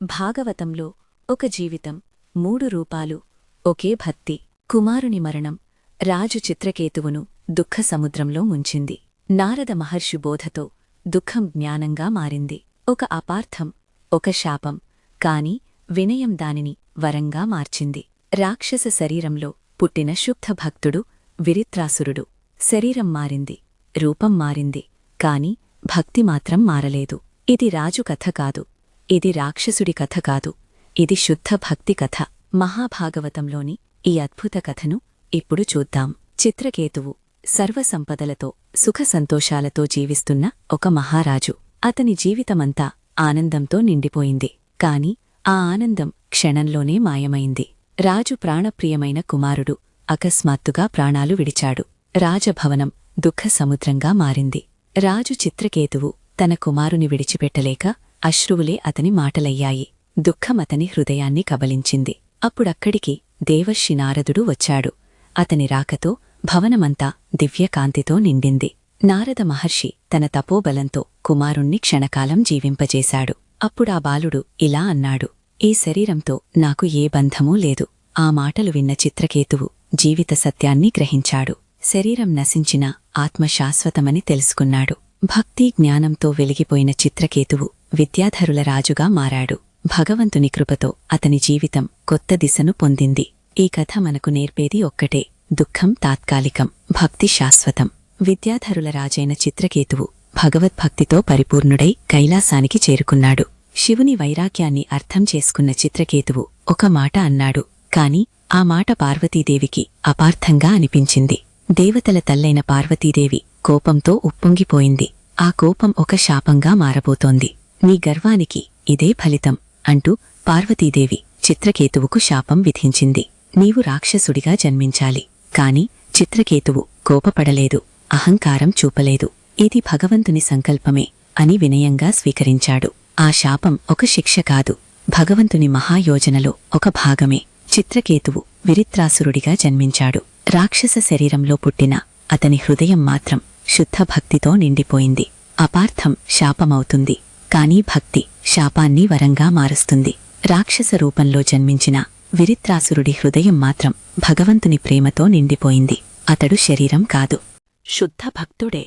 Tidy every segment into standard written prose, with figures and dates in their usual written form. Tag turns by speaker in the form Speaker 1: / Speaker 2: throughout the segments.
Speaker 1: భాగవతంలో ఒక జీవితం, 3 రూపాలు, ఒకే భక్తి. కుమారుని మరణం రాజు చిత్రకేతువును దుఃఖసముద్రంలో ముంచింది. నారద మహర్షి బోధతో దుఃఖం జ్ఞానంగా మారింది. ఒక అపార్థం, ఒక శాపం, కాని వినయం దానిని వరంగా మార్చింది. రాక్షస శరీరంలో పుట్టిన శుద్ధ భక్తుడు విరిత్రాసురుడు. శరీరం మారింది, రూపం మారింది, కాని భక్తి మాత్రం మారలేదు. ఇది రాజు కథ కాదు, ఇది రాక్షసుడి కథ కాదు, ఇది శుద్ధ భక్తి కథ. మహాభాగవతంలోని ఈ అద్భుత కథను ఇప్పుడు చూద్దాం. చిత్రకేతువు సర్వసంపదలతో సుఖసంతోషాలతో జీవిస్తున్న ఒక మహారాజు. అతని జీవితమంతా ఆనందంతో నిండిపోయింది. కాని ఆ ఆనందం క్షణంలోనే మాయమైంది. రాజు ప్రాణప్రియమైన కుమారుడు అకస్మాత్తుగా ప్రాణాలు విడిచాడు. రాజభవనం దుఃఖసముద్రంగా మారింది. రాజు చిత్రకేతువు తన కుమారుని విడిచిపెట్టలేక అశ్రువులే అతని మాటలయ్యాయి. దుఃఖమతని హృదయాన్ని కబలించింది. అప్పుడక్కడికి దేవర్షి నారదుడు వచ్చాడు. అతని రాకతో భవనమంతా దివ్యకాంతితో నిండింది. నారద మహర్షి తన తపోబలంతో కుమారుణ్ణి క్షణకాలం జీవింపజేశాడు. అప్పుడా బాలుడు ఇలా అన్నాడు: ఈ శరీరంతో నాకు ఏ బంధమూ లేదు. ఆ మాటలు విన్న చిత్రకేతువు జీవిత సత్యాన్ని గ్రహించాడు. శరీరం నశించినా ఆత్మ శాశ్వతమని తెలుసుకున్నాడు. భక్తి జ్ఞానంతో వెలిగిపోయిన చిత్రకేతువు విద్యాధరుల రాజుగా మారాడు. భగవంతుని కృపతో అతని జీవితం కొత్త దిశను పొందింది. ఈ కథ మనకు నేర్పేది ఒక్కటే: దుఃఖం తాత్కాలికం, భక్తి శాశ్వతం. విద్యాధరుల రాజైన చిత్రకేతువు భగవద్భక్తితో పరిపూర్ణుడై కైలాసానికి చేరుకున్నాడు. శివుని వైరాగ్యాన్ని అర్థం చేసుకున్న చిత్రకేతువు ఒక మాట అన్నాడు. కాని ఆ మాట పార్వతీదేవికి అపార్థంగా అనిపించింది. దేవతల తల్లైన పార్వతీదేవి కోపంతో ఉప్పొంగిపోయింది. ఆ కోపం ఒక శాపంగా మారబోతోంది. నీ గర్వానికి ఇదే ఫలితం అంటూ పార్వతీదేవి చిత్రకేతువుకు శాపం విధించింది. నీవు రాక్షసుడిగా జన్మించాలి. కాని చిత్రకేతువు కోపపడలేదు, అహంకారం చూపలేదు. ఇది భగవంతుని సంకల్పమే అని వినయంగా స్వీకరించాడు. ఆ శాపం ఒక శిక్ష కాదు, భగవంతుని మహాయోజనలో ఒక భాగమే. చిత్రకేతువు విరిత్రాసురుడిగా జన్మించాడు. రాక్షస శరీరంలో పుట్టిన అతని హృదయం మాత్రం శుద్ధ భక్తితో నిండిపోయింది. అపార్థం శాపమవుతుంది, కాని భక్తి శాపాన్ని వరంగా మారుస్తుంది. రాక్షస రూపంలో జన్మించిన విరిత్రాసురుడి హృదయం మాత్రం భగవంతుని ప్రేమతో నిండిపోయింది. అతడు శరీరం కాదు,
Speaker 2: శుద్ధ భక్తుడే.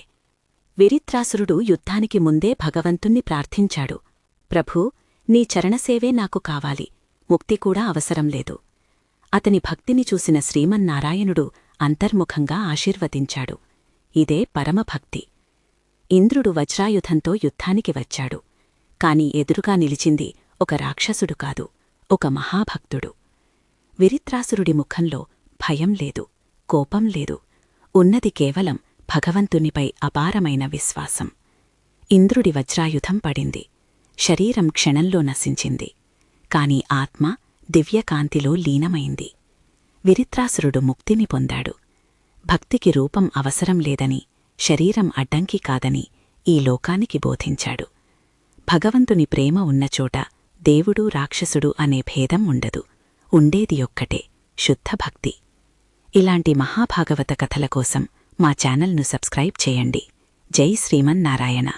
Speaker 2: విరిత్రాసురుడు యుద్ధానికి ముందే భగవంతుణ్ణి ప్రార్థించాడు: ప్రభూ, నీ చరణసేవే నాకు కావాలి, ముక్తి కూడా అవసరం లేదు. అతని భక్తిని చూసిన శ్రీమన్నారాయణుడు అంతర్ముఖంగా ఆశీర్వదించాడు. ఇదే పరమభక్తి. ఇంద్రుడు వజ్రాయుధంతో యుద్ధానికి వచ్చాడు. కాని ఎదురుగా నిలిచింది ఒక రాక్షసుడు కాదు, ఒక మహాభక్తుడు. విరిత్రాసురుడి ముఖంలో భయం లేదు, కోపం లేదు. ఉన్నది కేవలం భగవంతునిపై అపారమైన విశ్వాసం. ఇంద్రుడి వజ్రాయుధం పడింది. శరీరం క్షణంలో నశించింది. కాని ఆత్మ దివ్యకాంతిలో లీనమైంది. విరిత్రాసురుడు ముక్తిని పొందాడు. భక్తికి రూపం అవసరం లేదని, శరీరం అడ్డంకి కాదని ఈ లోకానికి బోధించాడు. భగవంతుని ప్రేమ ఉన్నచోట దేవుడు రాక్షసుడు అనే భేదం ఉండదు. ఉండేది ఒక్కటే: శుద్ధ భక్తి. ఇలాంటి మహాభాగవత కథల కోసం మా ఛానల్ను సబ్స్క్రైబ్ చేయండి. జై శ్రీమన్నారాయణ.